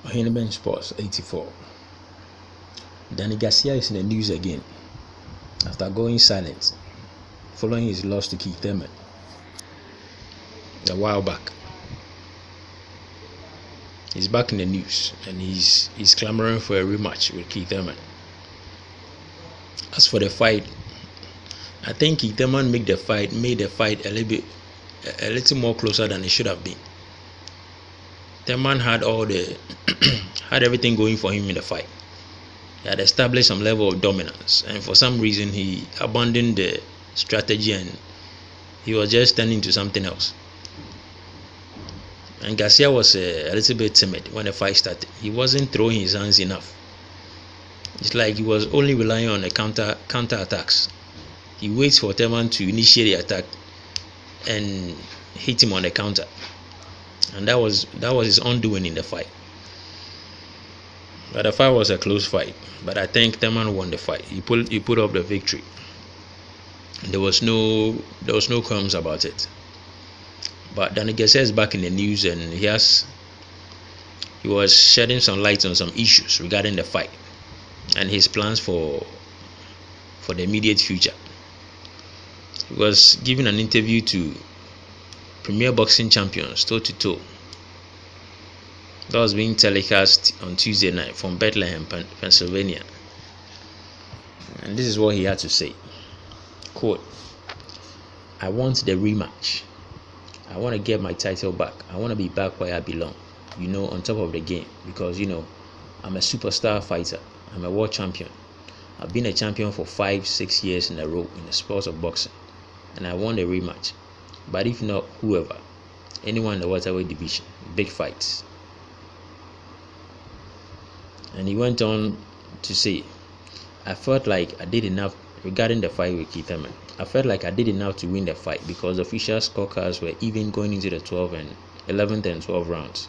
Rematch Sports 84. Danny Garcia is in the news again after going silent following his loss to Keith Thurman a while back. He's back in the news and he's clamoring for a rematch with Keith Thurman. As for the fight, I think Keith Thurman made the fight a little more closer than it should have been. Thurman had had everything going for him in the fight. He had established some level of dominance, and for some reason he abandoned the strategy and he was just turning to something else. And Garcia was a little bit timid when the fight started. He wasn't throwing his hands enough. It's like he was only relying on the counter attacks. He waits for Thurman to initiate the attack and hit him on the counter, and that was his undoing in the fight. But the fight was a close fight. But I think Thurman won the fight. He put up the victory. There was no qualms about it. But Danny Garcia is back in the news, and he was shedding some light on some issues regarding the fight and his plans for the immediate future. He was giving an interview to Premier Boxing Champions toe to toe. That was being telecast on Tuesday night from Bethlehem, Pennsylvania. And this is what he had to say. Quote, "I want the rematch. I want to get my title back. I want to be back where I belong, on top of the game. Because, I'm a superstar fighter. I'm a world champion. I've been a champion for 5-6 years in a row in the sport of boxing. And I want a rematch. But if not, whoever, anyone in the welterweight division, big fights." And he went on to say, "I felt like I did enough regarding the fight with Keith Thurman. I felt like I did enough to win the fight because the official scorecards were even going into the 11th and 12th rounds.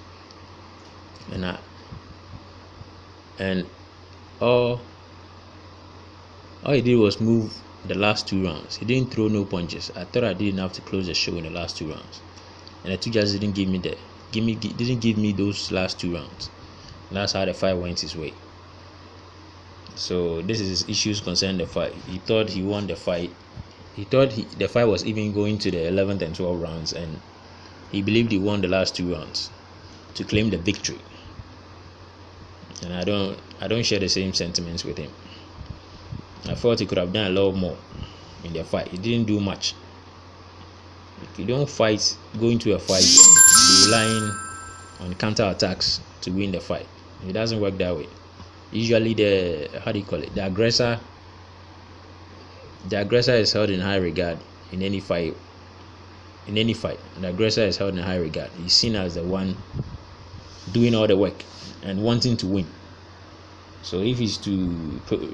And all he did was move the last 2 rounds. He didn't throw no punches. I thought I did enough to close the show in the last 2 rounds. And the two judges didn't give me those last 2 rounds. And that's how the fight went his way." So this is his issues concerning the fight. He thought he won the fight. He thought the fight was even going to the 11th and 12th rounds, and he believed he won the last 2 rounds to claim the victory. And I don't share the same sentiments with him. I thought he could have done a lot more in the fight. He didn't do much. You don't go into a fight and be relying on counter attacks to win the fight. It doesn't work that way. Usually the aggressor is held in high regard in any fight. The aggressor is held in high regard. He's seen as the one doing all the work and wanting to win. So if he's to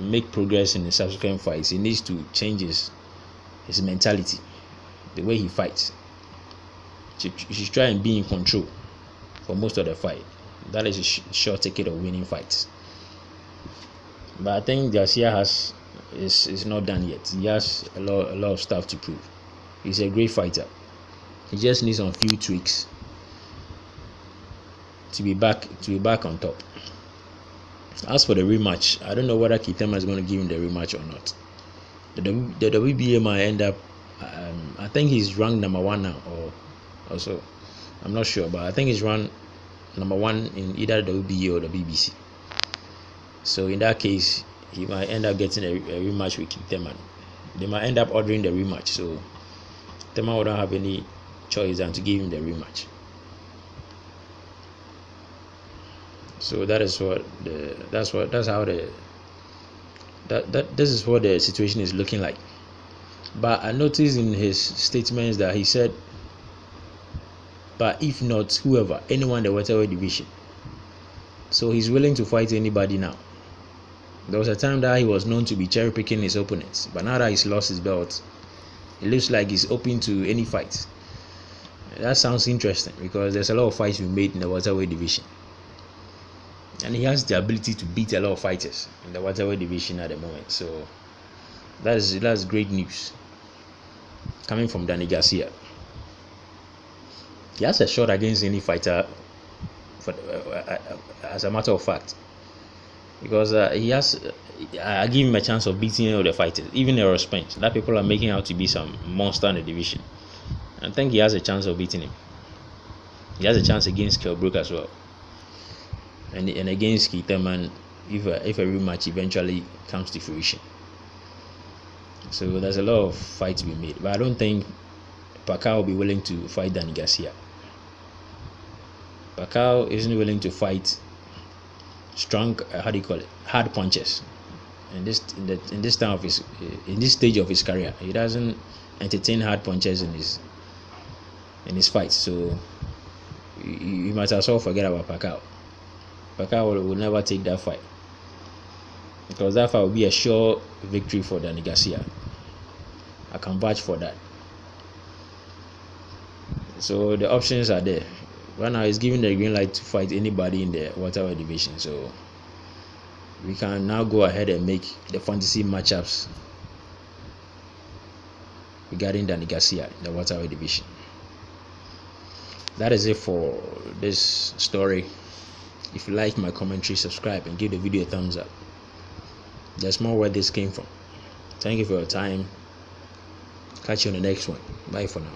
make progress in the subsequent fights, he needs to change his mentality, the way he fights. He should try and be in control for most of the fight. That is a short ticket of winning fights. But I think Garcia is not done yet. He has a lot of stuff to prove. He's a great fighter. He just needs some few tweaks to be back on top. As for the rematch, I don't know whether Keith Thurman is going to give him the rematch or not. The WBA might end up. I think he's ranked number 1 now, or also I'm not sure, but I think he's ranked number 1 in either the WBA or the BBC. So in that case, he might end up getting a rematch with Keith Thurman. They might end up ordering the rematch, so Thurman wouldn't have any choice than to give him the rematch. So this is what the situation is looking like. But I noticed in his statements that he said, "But if not, whoever, anyone in the welterweight division." So he's willing to fight anybody now. There was a time that he was known to be cherry picking his opponents, but now that he's lost his belt, it looks like he's open to any fight. That sounds interesting because there's a lot of fights being made in the welterweight division, and he has the ability to beat a lot of fighters in the welterweight division at the moment. So that's great news coming from Danny Garcia. He has a shot against any fighter as a matter of fact, because he has. I give him a chance of beating any of the fighters, even Errol Spence, that people are making out to be some monster in the division. I think he has a chance of beating him. He has a chance against Kell Brook as well, and against Keith Thurman if a rematch eventually comes to fruition. So there's a lot of fight to be made, but I don't think Pacquiao will be willing to fight Danny Garcia. Pacquiao isn't willing to fight strong, hard punches. In this time of his in this stage of his career, he doesn't entertain hard punches in his fights. So you might as well forget about Pacquiao. Pacquiao will never take that fight, because that fight will be a sure victory for Danny Garcia. I can vouch for that. So the options are there. Right now, he's giving the green light to fight anybody in the welterweight division. So we can now go ahead and make the fantasy matchups regarding Danny Garcia in the welterweight division. That is it for this story. If you like my commentary, subscribe and give the video a thumbs up. There's more where this came from. Thank you for your time. Catch you on the next one. Bye for now.